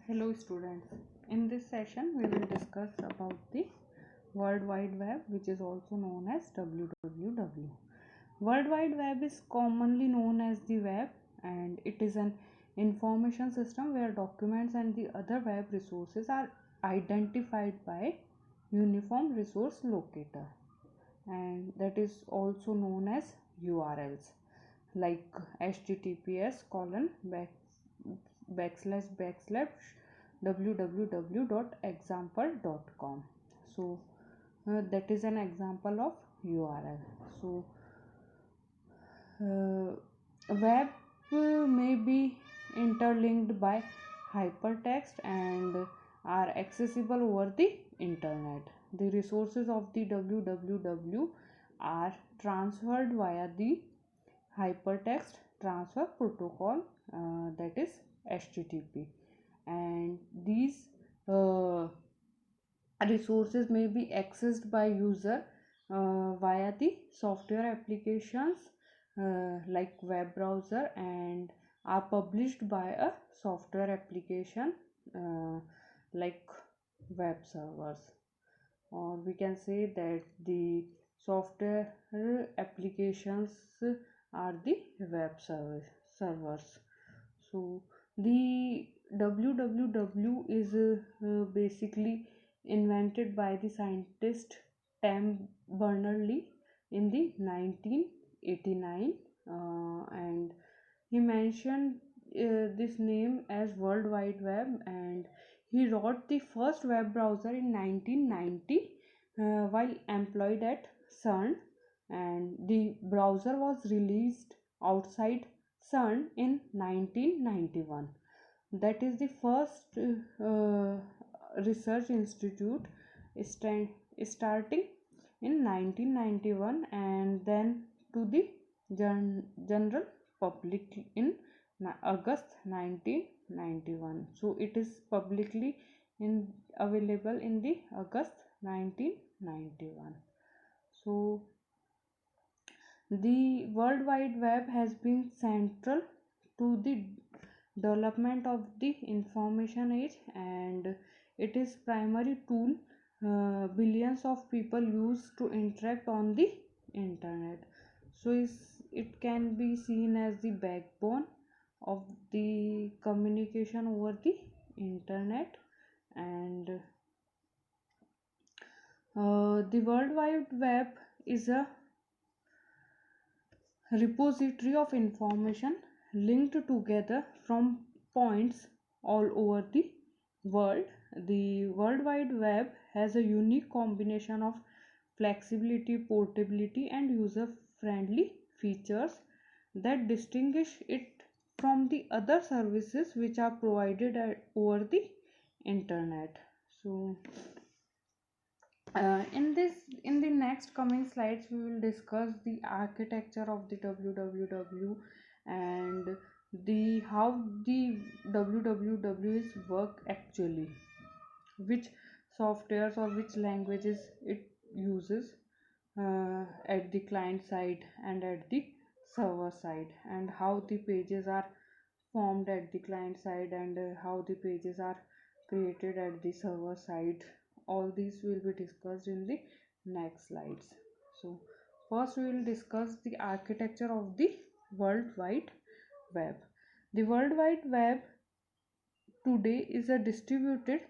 Hello students, in this session we will discuss about the World Wide Web, which is also known as WWW. World Wide Web is commonly known as the web, and it is an information system where documents and the other web resources are identified by Uniform Resource Locator, and that is also known as URLs, like https colon backslash www.example.com. So that is an example of URL. So web may be interlinked by hypertext and are accessible over the internet. The resources of the www are transferred via the hypertext transfer protocol, that is HTTP, and these resources may be accessed by user via the software applications like web browser, and are published by a software application like web servers, or we can say that the software applications are the web servers. So the www is basically invented by the scientist Tim Berners-Lee in the 1989, and he mentioned this name as World Wide Web, and he wrote the first web browser in 1990 while employed at CERN, and the browser was released outside CERN in 1991. That is the first research institute starting in 1991, and then to the general public in August 1991. So it is publicly available in the August 1991. So the World Wide Web has been central to the development of the information age, and it is primary tool billions of people use to interact on the internet. So it can be seen as the backbone of the communication over the internet, and the World Wide Web is a repository of information linked together from points all over the world. The World Wide Web has a unique combination of flexibility, portability, and user friendly features that distinguish it from the other services which are provided over the internet. So in the next coming slides we will discuss the architecture of the www, and the how the www is work actually, which softwares or which languages it uses at the client side and at the server side, and how the pages are formed at the client side, and how the pages are created at the server side. All these will be discussed in the next slides. So first we will discuss the architecture of the World Wide Web. The World Wide Web today is a distributed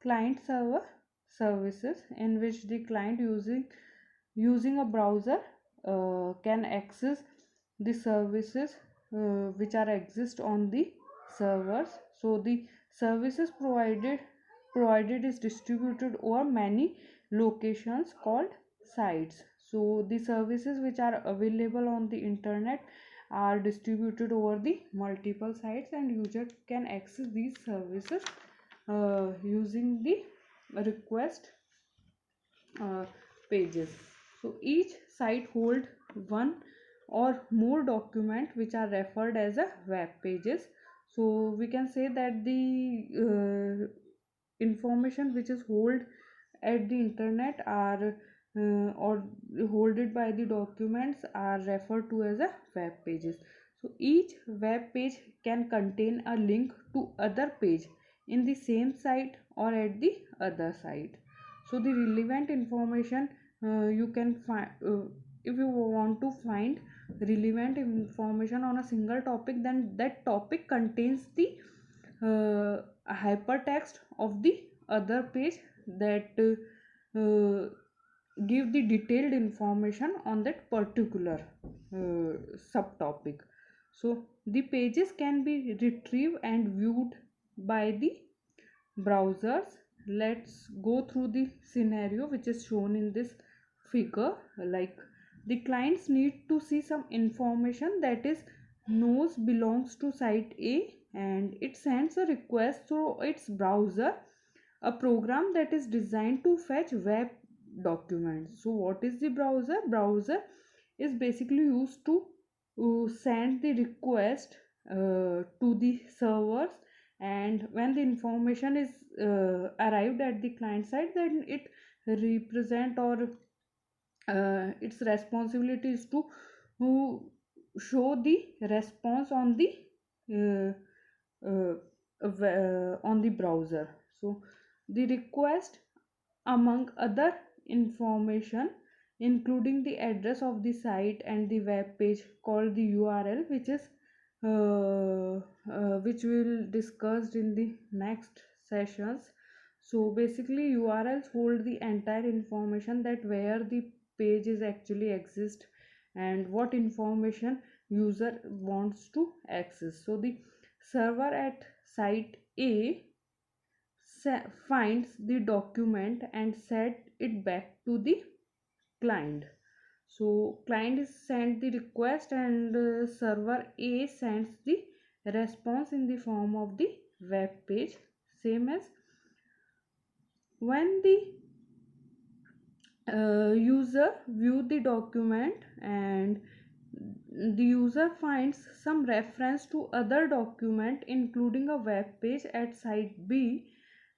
client server services in which the client using a browser can access the services which are exist on the servers. So the services provided is distributed over many locations called sites. So the services which are available on the internet are distributed over the multiple sites, and user can access these services using the request pages. So each site hold one or more document which are referred as a web pages. So we can say that the information which is hold at the internet are or holded by the documents are referred to as a web pages. So each web page can contain a link to other page in the same site or at the other site. So the relevant information you can find, if you want to find relevant information on a single topic, then that topic contains the hypertext of the other page that give the detailed information on that particular subtopic. So the pages can be retrieved and viewed by the browsers. Let's go through the scenario which is shown in this figure. Like, the clients need to see some information that is knows belongs to site A, and it sends a request through its browser, a program that is designed to fetch web documents. So what is the browser? Browser is basically used to send the request to the servers, and when the information is arrived at the client side, then it represent, or its responsibility is to show the response uh, uh, on the browser. So the request, among other information, including the address of the site and the web page called the URL, which we will discussed in the next sessions. So basically URLs hold the entire information that where the page is actually exist and what information user wants to access. So the server at site A finds the document and set it back to the client. So client is sent the request, and server A sends the response in the form of the web page. Same as when the user view the document and the user finds some reference to other document including a web page at site B,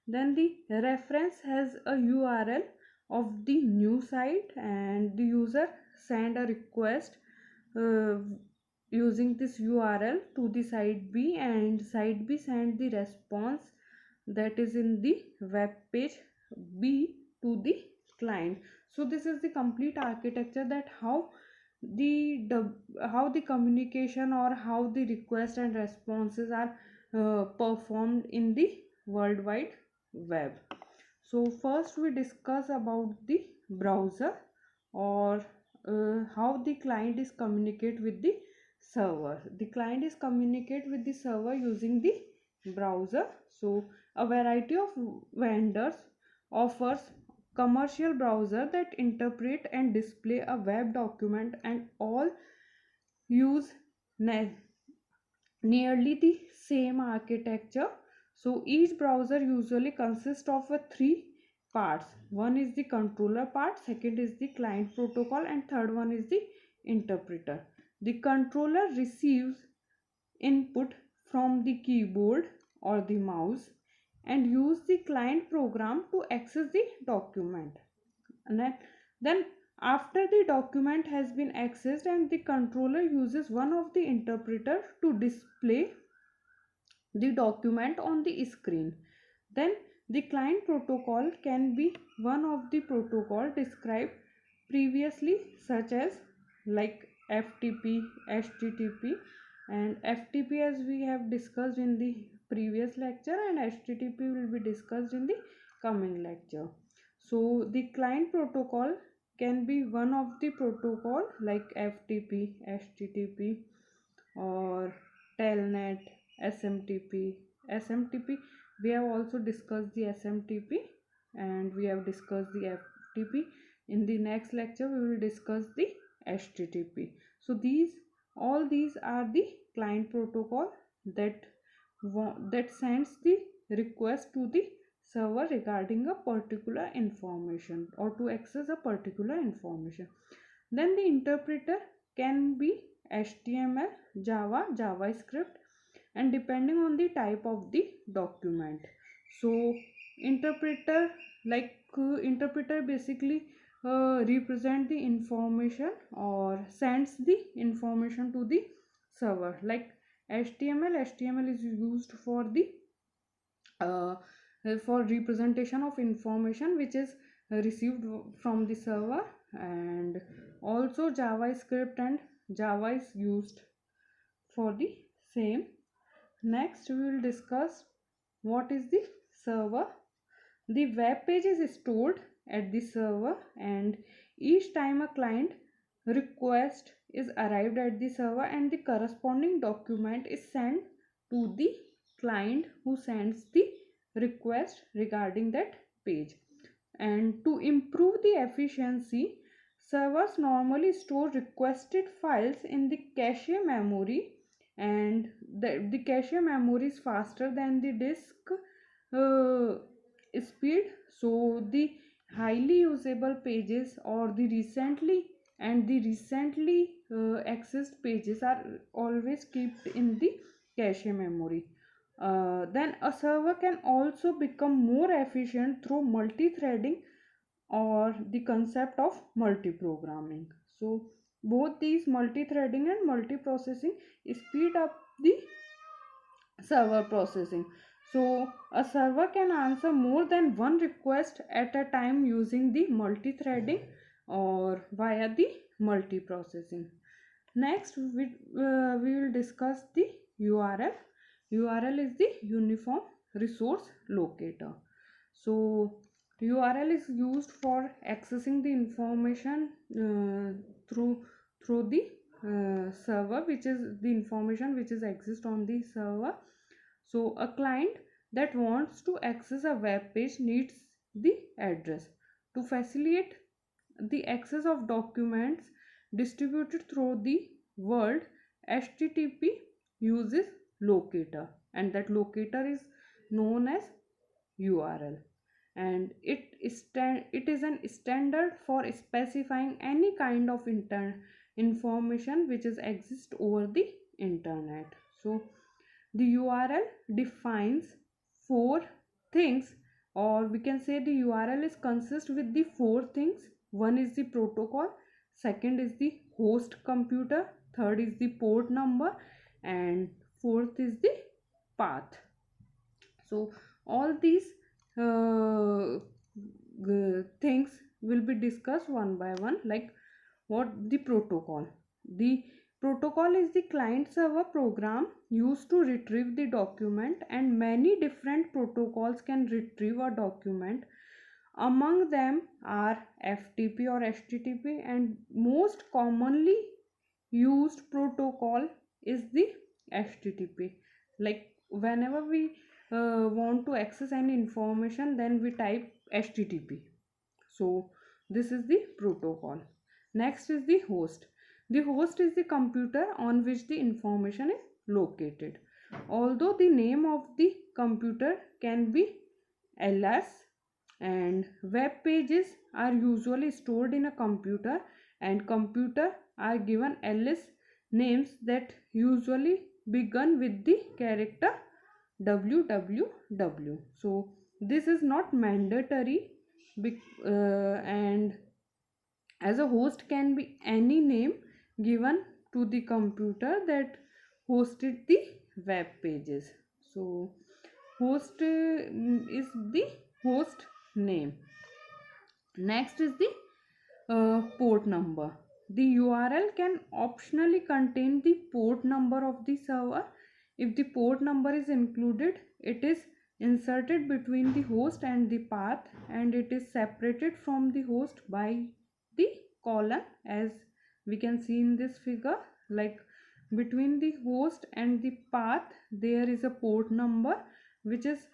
then the reference has a URL of the new site, and the user send a request uh, using this URL to the site B, and site B send the response that is in the web page B to the client. So this is the complete architecture, that how the communication or how the request and responses are performed in the World Wide Web. So first we discuss about the browser, or how the client is communicate with the server. The client is communicate with the server using the browser. So a variety of vendors offers commercial browser that interpret and display a web document, and all use nearly the same architecture. So each browser usually consists of three parts. One is the controller part, second is the client protocol, and third one is the interpreter. The controller receives input from the keyboard or the mouse and use the client program to access the document. And then after the document has been accessed, and the controller uses one of the interpreter to display the document on the screen. Then the client protocol can be one of the protocol described previously, such as like FTP, HTTP, and FTP as we have discussed in the previous lecture, and HTTP will be discussed in the coming lecture. So the client protocol can be one of the protocol like FTP, HTTP, or Telnet, SMTP. SMTP, we have also discussed the SMTP, and we have discussed the FTP. In the next lecture we will discuss the HTTP. So all these are the client protocol that sends the request to the server regarding a particular information or to access a particular information. Then the interpreter can be HTML, Java, JavaScript, and depending on the type of the document. So interpreter, interpreter basically represent the information or sends the information to the server. Like HTML is used for the uh, for representation of information which is received from the server. And also JavaScript and Java is used for the same. Next we will discuss what is the server. The web page is stored at the server, and each time a client request is arrived at the server and the corresponding document is sent to the client who sends the request regarding that page. And to improve the efficiency, servers normally store requested files in the cache memory, and the cache memory is faster than the disk uh, speed. So the highly usable pages or the recently accessed pages are always kept in the cache memory. Then a server can also become more efficient through multi-threading or the concept of multi-programming. So both these multi-threading and multi-processing speed up the server processing. So a server can answer more than one request at a time using the multi-threading or via the multi-processing. Next we will discuss the URL. URL is the Uniform Resource Locator. So URL is used for accessing the information through the server, which is the information which is exist on the server. So a client that wants to access a web page needs the address. To facilitate the access of documents distributed through the world, HTTP uses locator, and that locator is known as URL. And it is an standard for specifying any kind of information which is exist over the internet. So the URL defines four things, or we can say the URL is consist with the four things. One is the protocol, second is the host computer, third is the port number, and fourth is the path. So all these things will be discussed one by one. Like, what the protocol? The protocol is the client server program used to retrieve the document, and many different protocols can retrieve a document. Among them are FTP or HTTP, and most commonly used protocol is the HTTP. Like, whenever we want to access any information, then we type HTTP. So this is the protocol. Next is the host. The host is the computer on which the information is located. Although the name of the computer can be ls, and web pages are usually stored in a computer, and computer are given ls names that usually begin with the character www. So this is not mandatory, and as a host can be any name given to the computer that hosted the web pages. So host is the host name. Next is the port number. The URL can optionally contain the port number of the server. If the port number is included, it is inserted between the host and the path, and it is separated from the host by the colon, as we can see in this figure. Like, between the host and the path there is a port number which is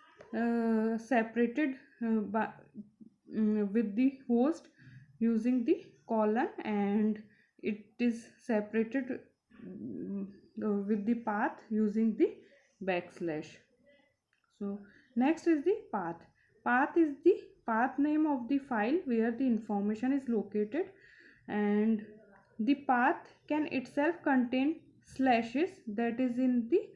separated with the host using the colon, and it is separated with the path using the backslash. So next is the path. Path is the path name of the file where the information is located, and the path can itself contain slashes. That is, in the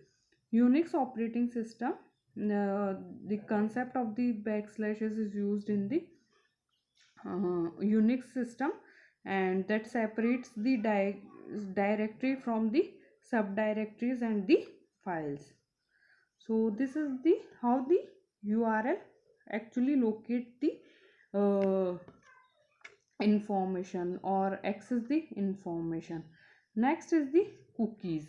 Unix operating system, the concept of the backslashes is used in the Unix system, and that separates the directory from the subdirectories and the files. So this is the how the URL actually locate the uh, information or access the information. Next is the cookies.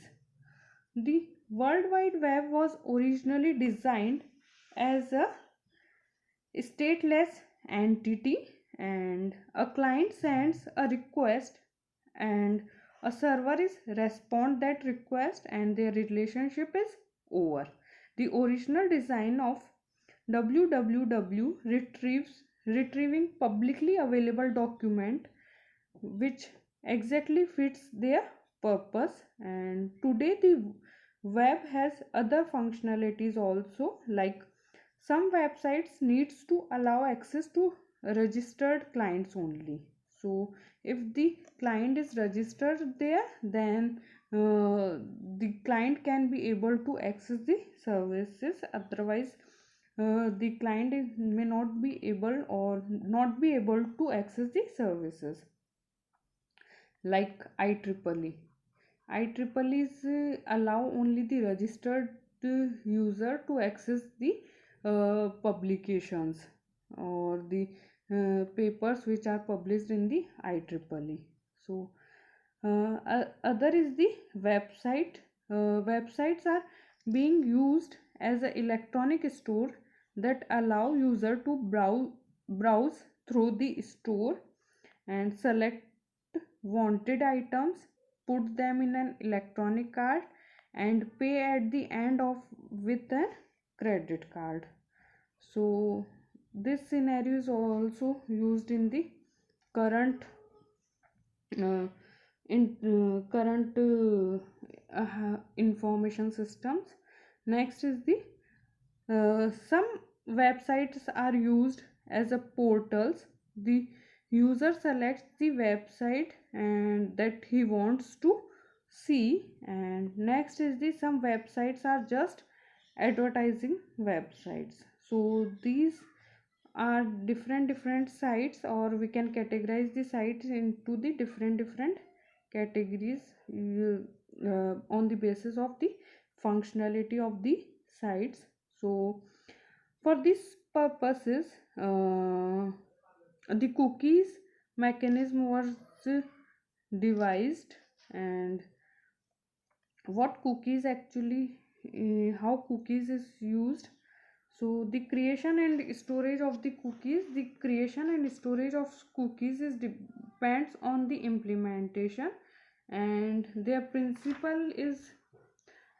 The World Wide Web was originally designed as a stateless entity, and a client sends a request and a server is respond that request and their relationship is over. The original design of www retrieving publicly available document which exactly fits their purpose, and today the web has other functionalities also, like some websites needs to allow access to registered clients only. So if the client is registered there, then the client can be able to access the services. Otherwise the client may not be able or not be able to access the services. Like IEEE. IEEE is allow only the registered user to access the publications or the papers which are published in the IEEE. So other is the website. Websites are being used as an electronic store that allow user to browse through the store and select wanted items, put them in an electronic card and pay at the end of with a credit card. So this scenario is also used in the current uh, information systems. Next is the some websites are used as a portals. The user selects the website and that he wants to see, and next is the some websites are just advertising websites. So these are different sites, or we can categorize the sites into the different categories on the basis of the functionality of the sites. So for this purposes the cookies mechanism was devised, and what cookies actually how cookies is used. So the creation and storage of the cookies, the creation and storage of cookies is depends on the implementation, and their principle is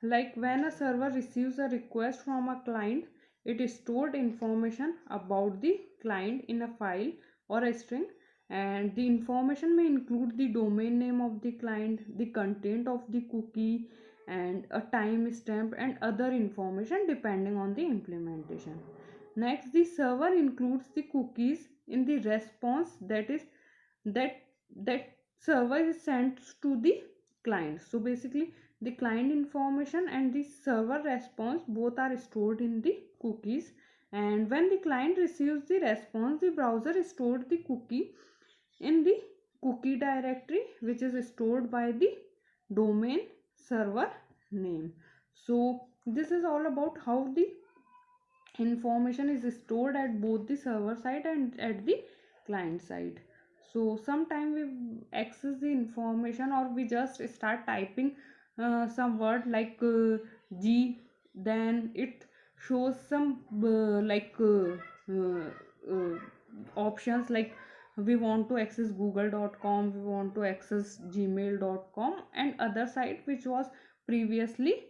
like when a server receives a request from a client, it is stored information about the client in a file or a string, and the information may include the domain name of the client, the content of the cookie, and a timestamp and other information depending on the implementation. Next, the server includes the cookies in the response that that server is sent to the client. So basically the client information and the server response both are stored in the cookies, and when the client receives the response, the browser stored the cookie in the cookie directory which is stored by the domain server name. So this is all about how the information is stored at both the server side and at the client side. So sometime we access the information or we just start typing some word like G, then it shows some options like we want to access google.com, we want to access gmail.com and other site which was previously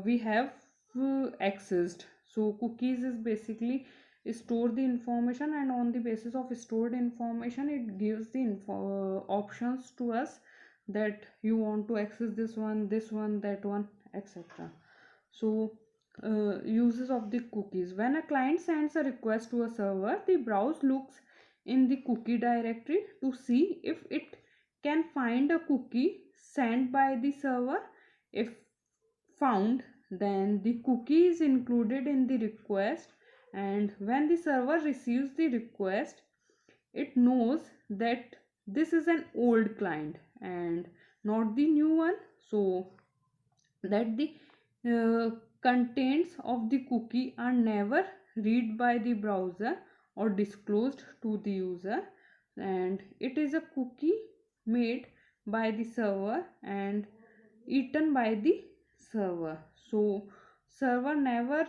we have accessed. So cookies is basically store the information, and on the basis of stored information it gives the options to us that you want to access this one, that one, etc. So uses of the cookies: when a client sends a request to a server, the browser looks in the cookie directory to see if it can find a cookie sent by the server. If found, then the cookie is included in the request, and when the server receives the request, it knows that this is an old client and not the new one, so that the uh, contents of the cookie are never read by the browser or disclosed to the user, and it is a cookie made by the server and eaten by the server. So server never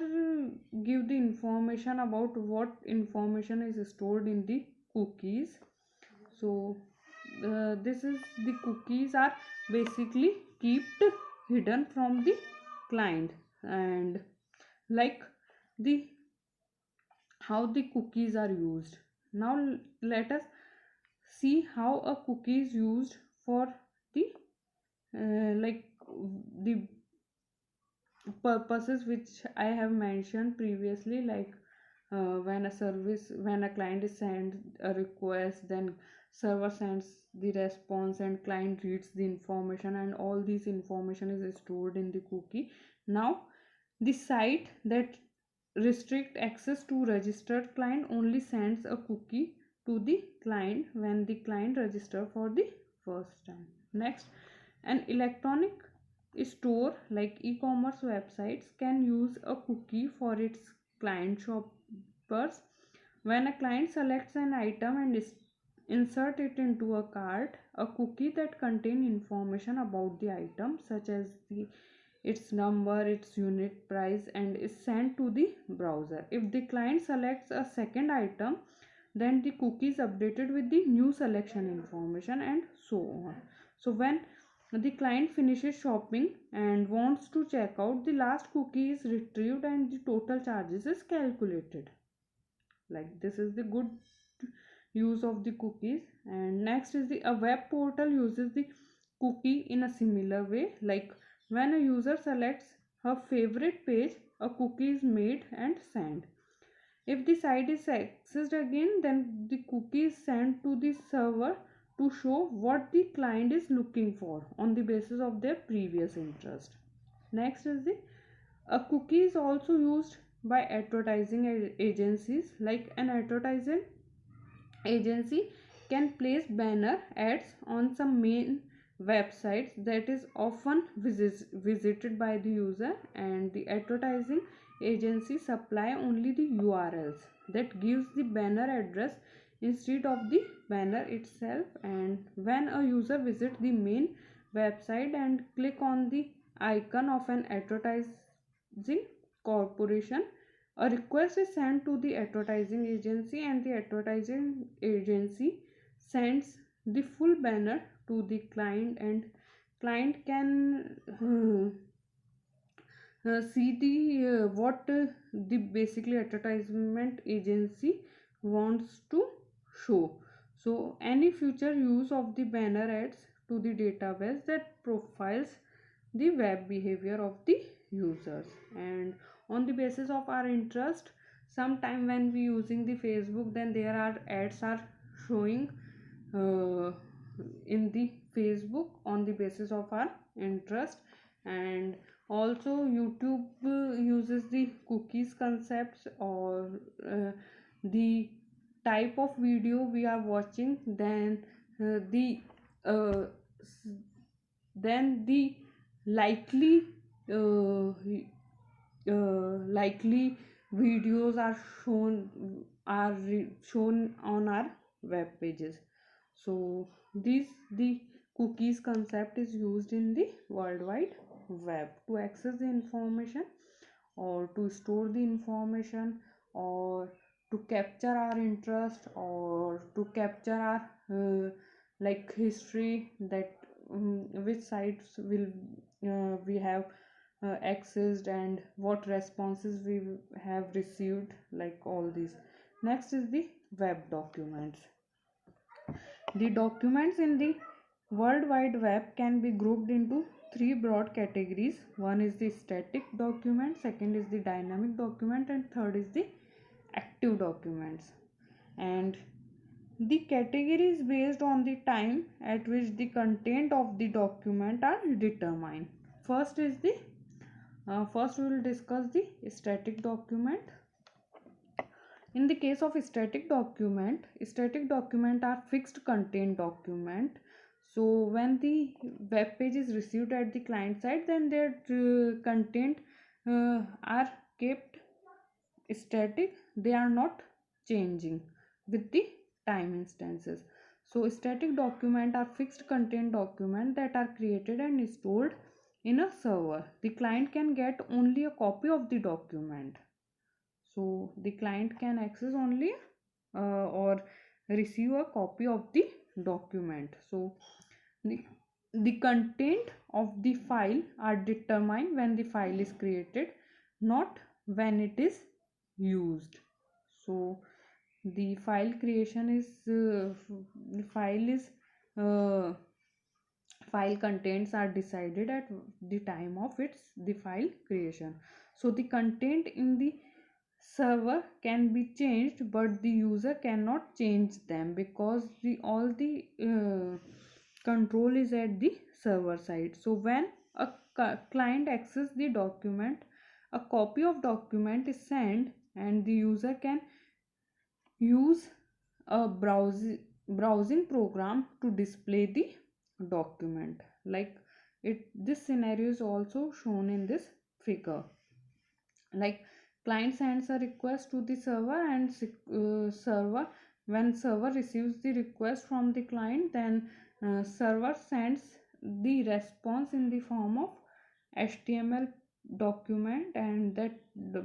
give the information about what information is stored in the cookies. So this is the cookies are basically kept hidden from the client. And like the how the cookies are used. Now let us see how a cookie is used for the like the purposes which I have mentioned previously, like when a client is sent a request, then server sends the response and client reads the information, and all this information is stored in the cookie. Now the site that restrict access to registered client only sends a cookie to the client when the client register for the first time. Next, an electronic store like e-commerce websites can use a cookie for its client shoppers. When a client selects an item and insert it into a cart, a cookie that contain information about the item such as its number, its unit price, and is sent to the browser. If the client selects a second item, then the cookie is updated with the new selection information, and so on. So when the client finishes shopping and wants to check out, the last cookie is retrieved and the total charges is calculated. Like this is the good use of the cookies. And next is a web portal uses the cookie in a similar way. Like when a user selects her favorite page, a cookie is made and sent. If the site is accessed again, then the cookie is sent to the server to show what the client is looking for on the basis of their previous interest. Next is a cookie is also used by advertising agencies. Like an advertising agency can place banner ads on some main websites that is often visited by the user, and the advertising agency supply only the URLs that gives the banner address instead of the banner itself. And when a user visits the main website and click on the icon of an advertising corporation, a request is sent to the advertising agency, and the advertising agency sends the full banner to the client, and client can see the what the basically advertisement agency wants to show. So any future use of the banner adds to the database that profiles the web behavior of the users. And on the basis of our interest, sometime when we using the Facebook, then there are ads are showing uh, in the Facebook on the basis of our interest. And also YouTube uses the cookies concepts, or the type of video we are watching, the uh, then the likely uh, likely videos are shown on our web pages. So this the cookies concept is used in the world wide web to access the information, or to store the information, or to capture our interest, or to capture our like history, that which sites will we have accessed, and what responses we have received, like all these. Next is the web documents. The documents in the World Wide Web can be grouped into three broad categories. One is the static document, second is the dynamic document, and third is the active documents. And the category is based on the time at which the content of the document are determined. First we will discuss the static document. In the case of static document are fixed content document. So when the web page is received at the client side, then their content are kept static, they are not changing with the time instances. So static document are fixed content document that are created and stored in a server. The client can get only a copy of the document. So the client can access only or receive a copy of the document. So the, the content of the file are determined when the file is created, not when it is used. So the file creation is the file is uh, file contents are decided at the time of its the file creation. So the content in the server can be changed, but the user cannot change them, because the all the control is at the server side. So when a client access the document, a copy of document is sent, and the user can use a browsing program to display the document. Like it, this scenario is also shown in this figure. Like client sends a request to the server, and server, when server receives the request from the client, then server sends the response in the form of HTML document. And that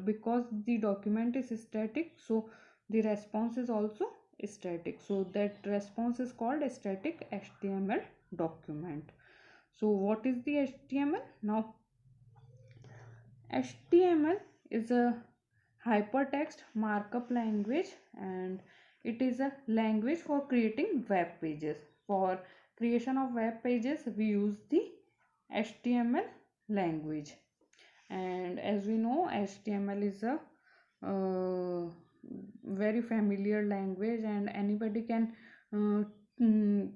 because the document is static, so the response is also static, so that response is called a static HTML document. So what is the HTML now? HTML is a hypertext markup language, and it is a language for creating web pages. For creation of web pages, we use the HTML language. And as we know, HTML is a uh, very familiar language, and anybody can uh, mm,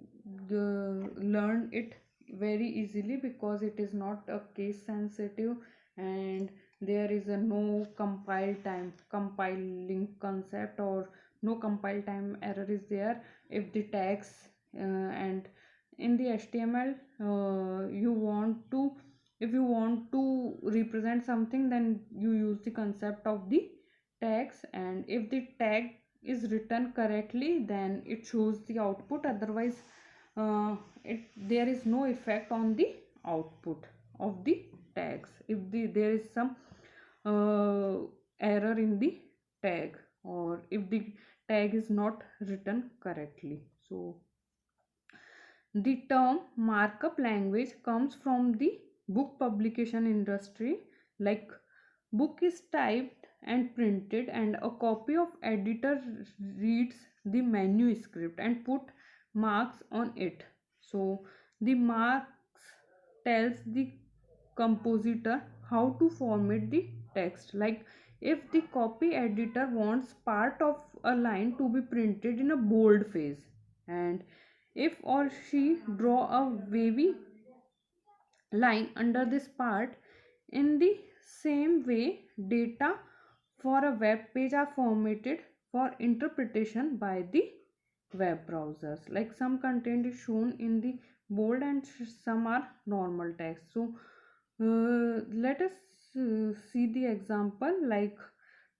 learn it very easily, because it is not a case sensitive, and there is a no compiling concept, or no compile time error is there if the tags and in the HTML you want to, if you want to represent something, then you use the concept of the tags, and if the tag is written correctly, then it shows the output. Otherwise there is no effect on the output of the tags if there is some uh, error in the tag, or if the tag is not written correctly. So the term markup language comes from the book publication industry. Like book is typed and printed, and a copy of editor reads the manuscript and put marks on it. So the marks tells the compositor how to format the text. Like if the copy editor wants part of a line to be printed in a bold phase, and if or she draw a wavy line under this part, in the same way data for a web page are formatted for interpretation by the web browsers. Like some content is shown in the bold, and some are normal text. So let us see the example. Like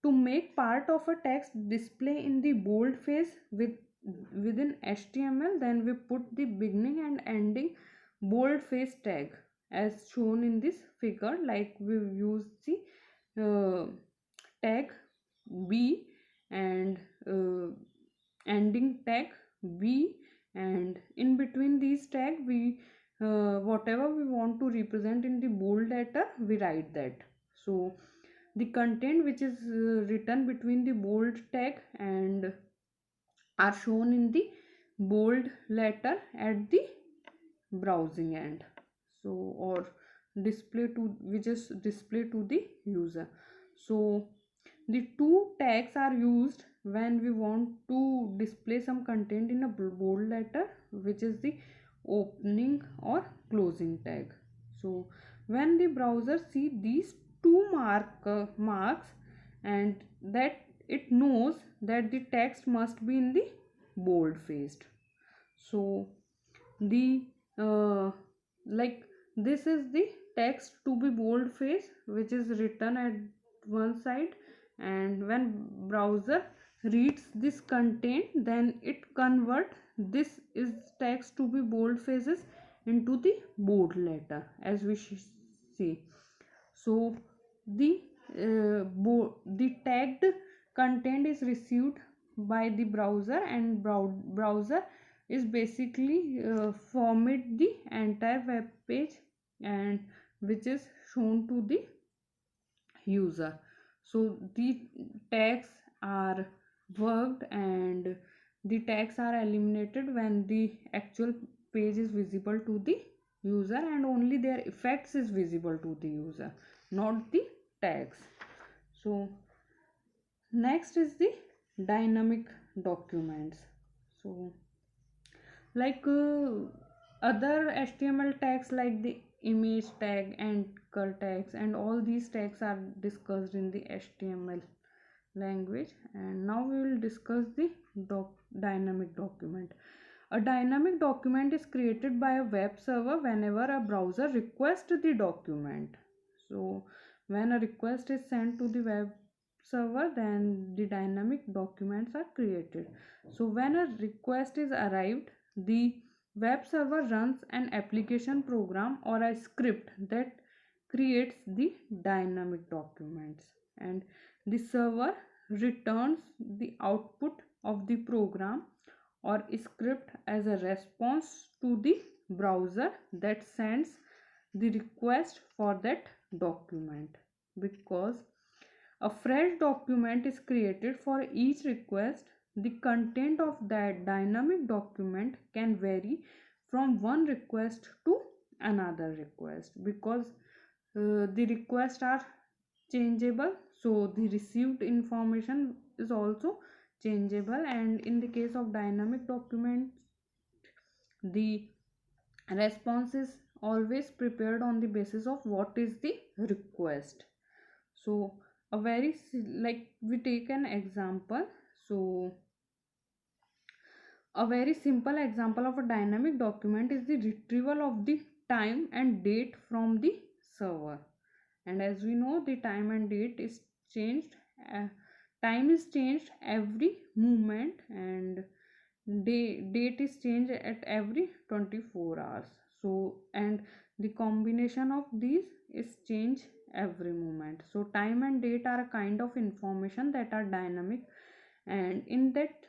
to make part of a text display in the bold phase within HTML, then we put the beginning and ending bold phase tag as shown in this figure. Like we use the uh, tag B, and ending tag B, and in between these tag we whatever we want to represent in the bold letter, we write that. So the content which is written between the bold tag and are shown in the bold letter at the browsing end. So or display to, we just display to the user. So the two tags are used when we want to display some content in a bold letter, which is the opening or closing tag. So when the browser see these two marks, and that it knows that the text must be in the bold faced. So the like this is the text to be bold face, which is written at one side, and when browser reads this content, then it convert this is text to be bold phrases into the bold letter, as we see. So the the tagged content is received by the browser, and browser is basically format the entire web page, and which is shown to the user. So the tags are worked, and the tags are eliminated when the actual page is visible to the user, and only their effects is visible to the user, not the tags. So next is the dynamic documents. So like other HTML tags like the image tag and anchor tags, and all these tags are discussed in the HTML language. And now we will discuss the dynamic document. A dynamic document is created by a web server whenever a browser requests the document. So when a request is sent to the web server, then the dynamic documents are created. So when a request is arrived, the web server runs an application program or a script that creates the dynamic documents, and the server returns the output of the program or script as a response to the browser that sends the request for that document. Because a fresh document is created for each request, the content of that dynamic document can vary from one request to another request, because the requests are changeable, so the received information is also changeable. And in the case of dynamic documents, the response is always prepared on the basis of what is the request. So a very like we take an example. So a very simple example of a dynamic document is the retrieval of the time and date from the server. And as we know, the time and date is changed, uh, time is changed every moment, and date is changed at every 24 hours. So and the combination of these is change every moment. So time and date are a kind of information that are dynamic, and in that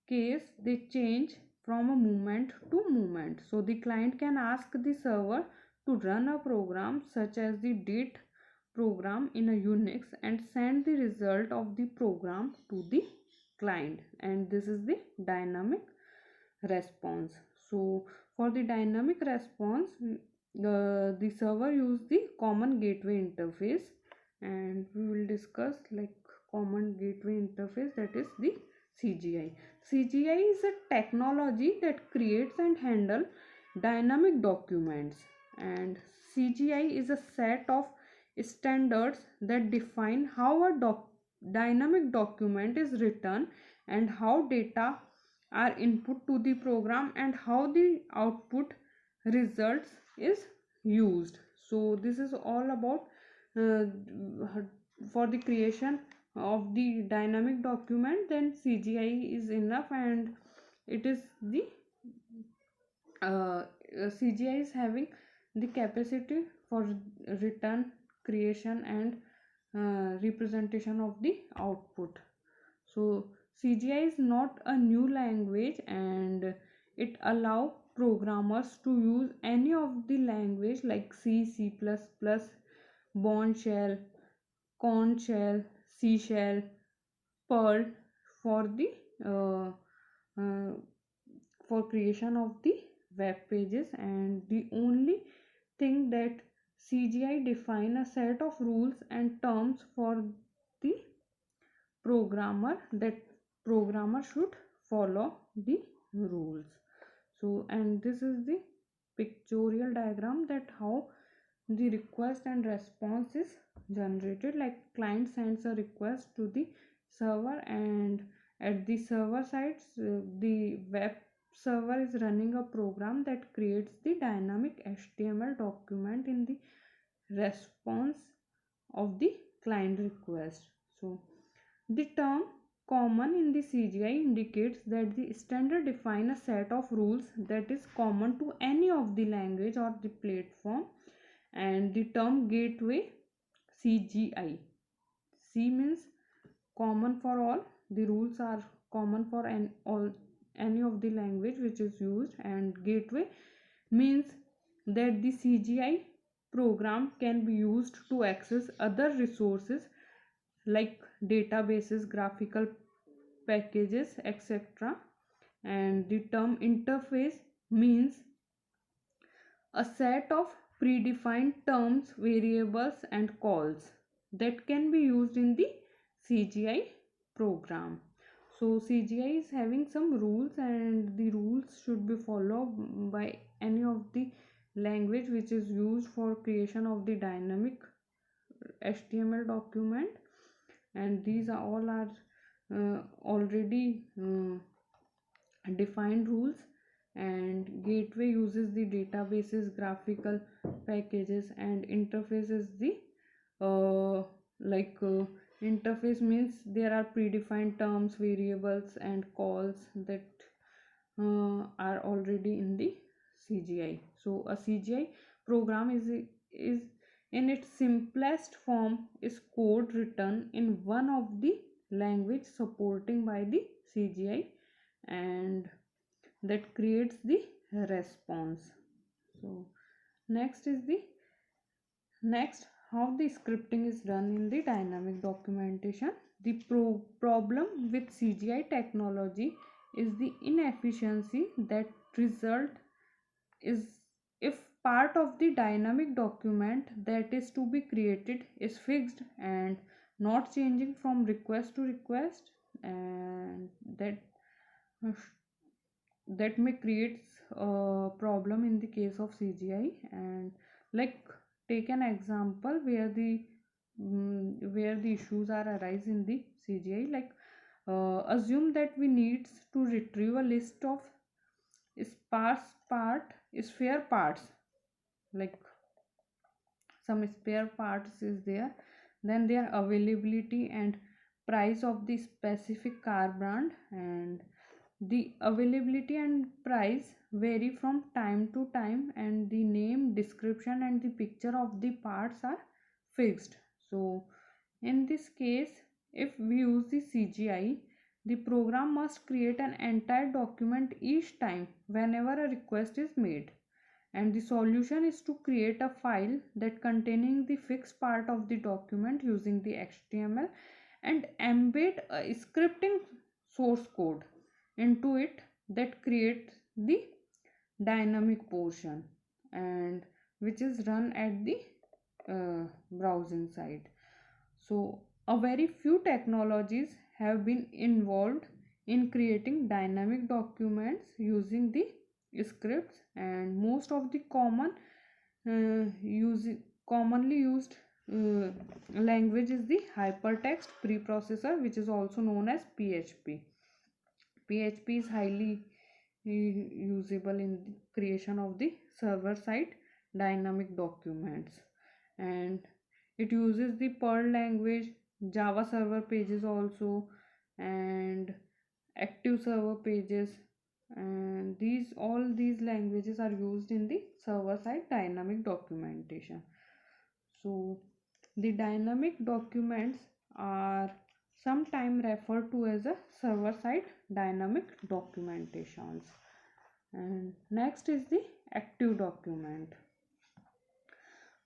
case they change from a moment to moment. So the client can ask the server to run a program such as the date program in a Unix and send the result of the program to the client, and this is the dynamic response. So for the dynamic response, the server use the common gateway interface, and we will discuss like common gateway interface, that is the CGI. CGI is a technology that creates and handle dynamic documents, and CGI is a set of standards that define how a dynamic document is written, and how data are input to the program, and how the output results is used. So this is all about uh, for the creation of the dynamic document. Then CGI is enough, and it is the CGI is having the capacity for return, creation, and representation of the output. So CGI is not a new language, and it allow programmers to use any of the language like C, C++, Bourne shell, Corn shell, C shell, Perl for the uh, uh, for creation of the web pages. And the only thing that CGI define a set of rules and terms for the programmer, that programmer should follow the rules. So and this is the pictorial diagram that how the request and response is generated. Like client sends a request to the server, and at the server sides the web server is running a program that creates the dynamic HTML document in the response of the client request. So The term common in the CGI indicates that the standard define a set of rules that is common to any of the language or the platform. And the term gateway CGI, C means common for all, the rules are common for any of the language which is used, and gateway means that the CGI program can be used to access other resources like databases, graphical packages, etc. And the term interface means a set of predefined terms, variables, and calls that can be used in the CGI program. So CGI is having some rules, and the rules should be followed by any of the language which is used for creation of the dynamic HTML document. And these are all are already defined rules. And gateway uses the databases, graphical packages, and interface is the like interface means there are predefined terms, variables, and calls that are already in the CGI. So a CGI program is in its simplest form is code written in one of the language supporting by the CGI, and that creates the response. So next how the scripting is done in the dynamic documentation. The problem with CGI technology is the inefficiency that result is if part of the dynamic document that is to be created is fixed and not changing from request to request, and that may create a problem in the case of CGI. And like take an example where the issues are arise in the CGI, like assume that we needs to retrieve a list of spare parts, like some spare parts is there, then their availability and price of the specific car brand, and the availability and price vary from time to time, and the name, description, and the picture of the parts are fixed. So in this case, if we use the CGI, the program must create an entire document each time whenever a request is made. And the solution is to create a file that containing the fixed part of the document using the HTML and embed a scripting source code into it that creates the dynamic portion, and which is run at the browsing side. So a very few technologies have been involved in creating dynamic documents using the scripts, and most of the use commonly used language is the hypertext preprocessor, which is also known as PHP. PHP is highly usable in the creation of the server side dynamic documents, and it uses the Perl language, Java server pages also, and active server pages, and these languages are used in the server side dynamic documentation. So the dynamic documents are sometimes referred to as a server side dynamic documentations. And next is the active document.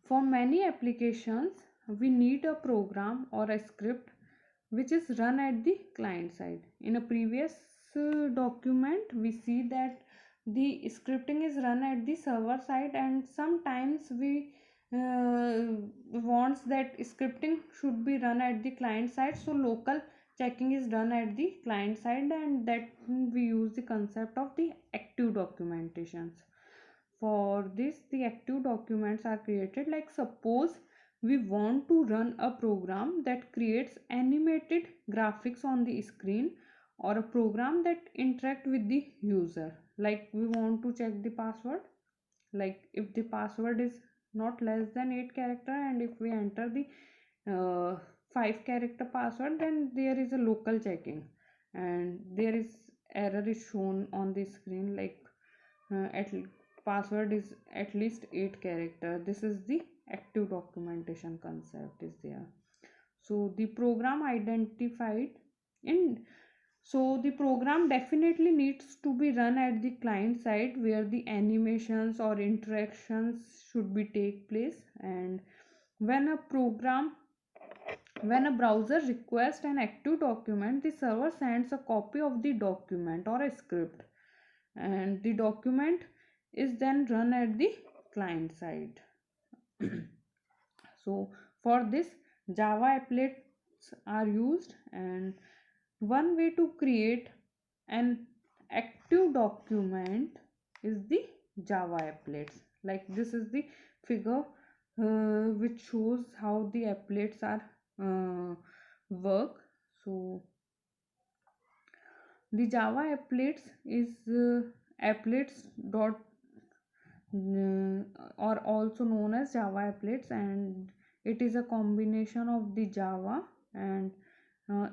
For many applications, we need a program or a script which is run at the client side. In a previous document, we see that the scripting is run at the server side, and sometimes we wants that scripting should be run at the client side, so local checking is done at the client side, and that we use the concept of the active documentations. For this, the active documents are created, like suppose we want to run a program that creates animated graphics on the screen, or a program that interact with the user, like we want to check the password, like if the password is not less than 8 character, and if we enter the 5 character password, then there is a local checking, and there is error is shown on the screen, like at password is at least 8 character. This is the active documentation concept is there. So the program identified in so the program definitely needs to be run at the client side where the animations or interactions should be take place. And when a program when a browser requests an active document, the server sends a copy of the document or a script, and the document is then run at the client side. So for this, Java applets are used, and one way to create an active document is the Java applets. Like this is the figure which shows how the applets are work. So the Java applets is applets dot or also known as Java applets, and it is a combination of the Java, and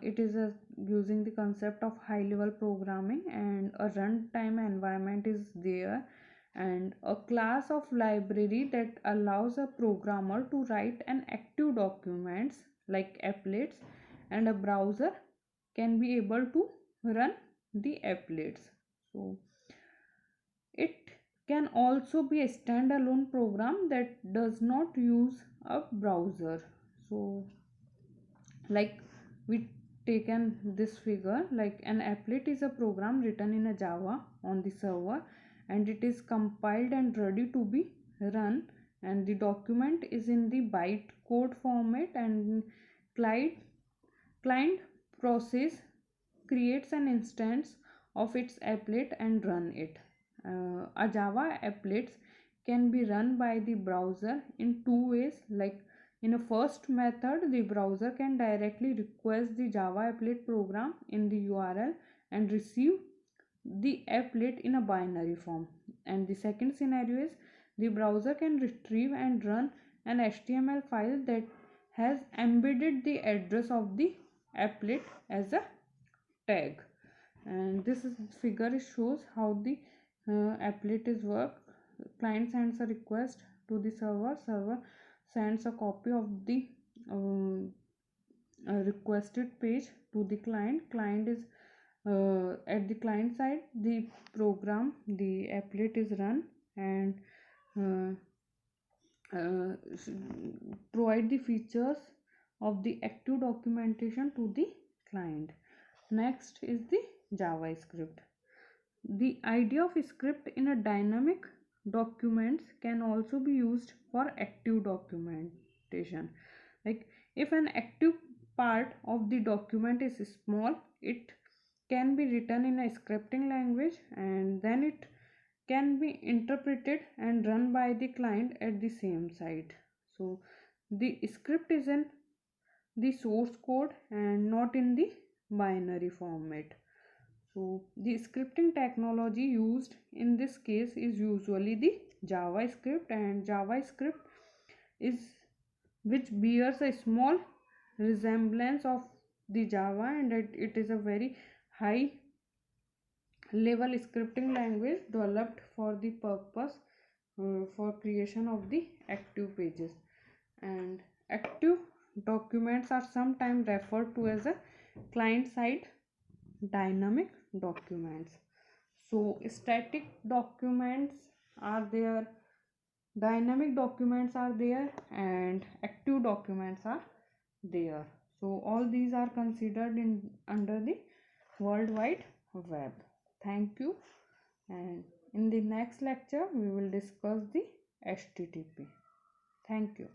it is using the concept of high level programming, and a runtime environment is there, and a class of library that allows a programmer to write an active documents like applets, and a browser can be able to run the applets. So it can also be a standalone program that does not use a browser. So like we taken this figure, like an applet is a program written in a Java on the server, and it is compiled and ready to be run, and the document is in the bytecode format, and client client process creates an instance of its applet and run it. A Java applets can be run by the browser in two ways. Like in a first method, the browser can directly request the Java applet program in the URL and receive the applet in a binary form. And the second scenario is the browser can retrieve and run an HTML file that has embedded the address of the applet as a tag. And this is figure shows how the applet is work. Client sends a request to the server sends a copy of the um, requested page to the client is at the client side, the program, the applet is run, and uh, uh, provide the features of the active documentation to the client. Next is the JavaScript. The idea of script in a dynamic documents can also be used for active documentation. Like if an active part of the document is small, it can be written in a scripting language, and then it can be interpreted and run by the client at the same site. So the script is in the source code and not in the binary format. So the scripting technology used in this case is usually the JavaScript, and JavaScript is which bears a small resemblance of the Java, and it is a very high level scripting language developed for the purpose for creation of the active pages. And active documents are sometimes referred to as a client side dynamic documents. So static documents are there, dynamic documents are there, and active documents are there. So all these are considered in under the World Wide Web. Thank you, and in the next lecture we will discuss the HTTP. Thank you.